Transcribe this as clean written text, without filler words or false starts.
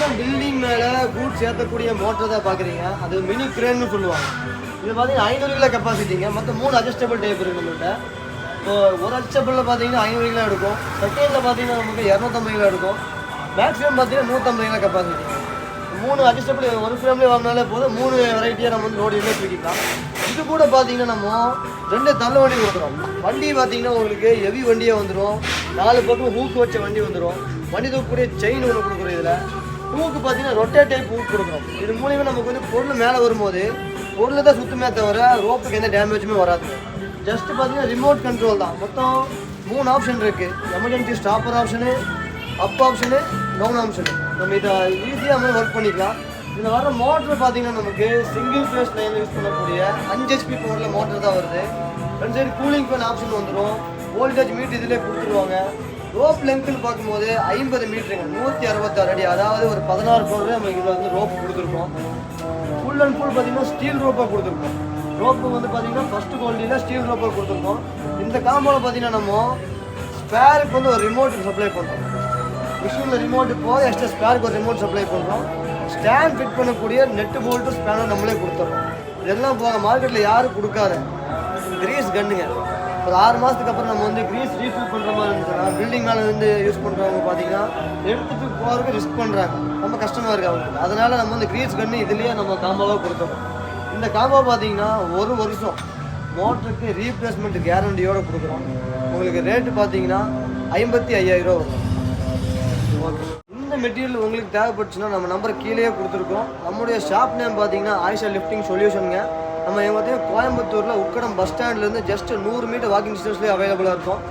இதெல்லாம் பில்டிங் மேலே goods ஏற்றக்கூடிய motor தான் பார்க்குறீங்க. அது மினி கிரேன்னு சொல்லுவாங்க. இது பார்த்தீங்கன்னா 500 கிலோ கெப்பாசிட்டிங்க. மற்ற 3 அட்ஜஸ்டபிள் டைப் இருக்குது நம்மள்கிட்ட. இப்போ ஒரு அட்ஜஸ்டபிளில் பார்த்தீங்கன்னா 500 கிலோ எடுக்கும். செகண்டில் பார்த்தீங்கன்னா நமக்கு 250 கிலோ எடுக்கும். மேக்ஸிமம் பார்த்தீங்கன்னா 150 கிலோ கெப்பாசிட்டி. 3 அட்ஜஸ்டபிள் ஒரு ஃப்ரேம்லேயே வாங்கினாலே போதும். 3 வெரைட்டியாக நம்ம வந்து ரோடிலே தூக்கிக்கலாம். இது கூட பார்த்தீங்கன்னா நம்ம 2 தள்ளு வண்டி கொடுக்குறோம். வண்டி பார்த்தீங்கன்னா உங்களுக்கு ஹெவி வண்டியே வந்துடும். 4 பக்கம் ஹூக்கு வச்ச வண்டி வந்துடும். வண்டி தூக்கக்கூடிய செயின் ஒன்று கொடுக்குறோம். இதில் ஹூக்கு பார்த்தீங்கன்னா ரொட்டேட் டைப் ஹூக் கொடுக்குறோம். இது மூலியமாக நமக்கு வந்து பொருள் மேலே வரும்போது பொருள் தான் சுத்தமே தவிர ரோப்புக்கு எந்த டேமேஜுமே வராது. ஜஸ்ட் பார்த்தீங்கன்னா ரிமோட் கண்ட்ரோல் தான். மொத்தம் 3 ஆப்ஷன் இருக்குது. எமர்ஜென்சி ஸ்டாப்பர் ஆப்ஷனு, அப் ஆப்ஷனு, டவுன் ஆப்ஷனு. நம்ம இதை ஈஸியாக நம்ம ஒர்க் பண்ணிக்கலாம். இதில் வர மோட்டர் பார்த்தீங்கன்னா நமக்கு சிங்கிள் ஃபேஸ் லைனில் யூஸ் பண்ணக்கூடிய 5 HP பவரில் மோட்டர் தான் வருது. 2 சைடு கூலிங் ஃபேன் ஆப்ஷன் வந்துடும். வோல்டேஜ் மீட் இதிலே கொடுத்துருவாங்க. ரோப் லென்த்துன்னு பார்க்கும்போது 50 மீட்டருங்க, 166 அடி. அதாவது ஒரு 16 பவர் நம்ம இதில் வந்து ரோப் கொடுத்துருக்கோம். ஃபுல் அண்ட் ஃபுல் பார்த்தீங்கன்னா ஸ்டீல் ரோப்பாக கொடுத்துருக்கோம். ரோப்பு வந்து பார்த்தீங்கன்னா ஃபஸ்ட்டு குவாலிட்டியில் ஸ்டீல் ரோப்பாக கொடுத்துருக்கோம். இந்த காம்போவில் பார்த்தீங்கன்னா நம்ம ஸ்பேருக்கு வந்து ஒரு ரிமோட் சப்ளை பண்ணுறோம். மிஷினில் ரிமோட்டு போக எக்ஸ்ட்ரா ஸ்பேருக்கு ஒரு ரிமோட் சப்ளை பண்ணுறோம். ஸ்டாண்ட் ஃபிட் பண்ணக்கூடிய நெட்டு போல்ட்டு ஸ்பேனர் நம்மளே கொடுத்துட்றோம். இதெல்லாம் போக மார்க்கெட்டில் யாரும் கொடுக்காத கிரீஸ் கன்னுங்க. ஒரு 6 மாதத்துக்கு அப்புறம் நம்ம வந்து கிரீஸ் ரீஃபில் பண்ணுற மாதிரி இருந்துச்சுன்னா பில்டிங் மேலே வந்து யூஸ் பண்ணுறவங்க பார்த்தீங்கன்னா எடுத்துகிட்டு போகிறதுக்கு ரிஸ்க் பண்ணுறாங்க. ரொம்ப கஷ்டமாக இருக்குது அவங்களுக்கு. அதனால் நம்ம வந்து கிரீஸ் கன்று இதுலேயே நம்ம காம்போவாக கொடுத்துறோம். இந்த காம்போ பார்த்தீங்கன்னா 1 வருஷம் மோட்டருக்கு ரீப்ளேஸ்மெண்ட் கேரண்டியோடு கொடுக்குறோம். உங்களுக்கு ரேட்டு பார்த்தீங்கன்னா 55,000 ரூபா வரும். ஓகே, இந்த மெட்டீரியல் உங்களுக்கு தேவைப்பட்டுச்சுன்னா நம்ம நம்பர் கீழே கொடுத்துருக்கோம். நம்முடைய ஷாப் நேம் பார்த்தீங்கன்னா ஆயிஷா லிஃப்டிங் சொல்யூஷனுங்க. நம்ம பார்த்தீங்கன்னா கோயம்புத்தூரில் உக்கடம் பஸ் ஸ்டாண்ட்லேருந்து ஜஸ்ட் 100 மீட்டர் வாக்கிங் டிஸ்டன்ஸ்லேயே அவைலபிளாக இருக்கும்.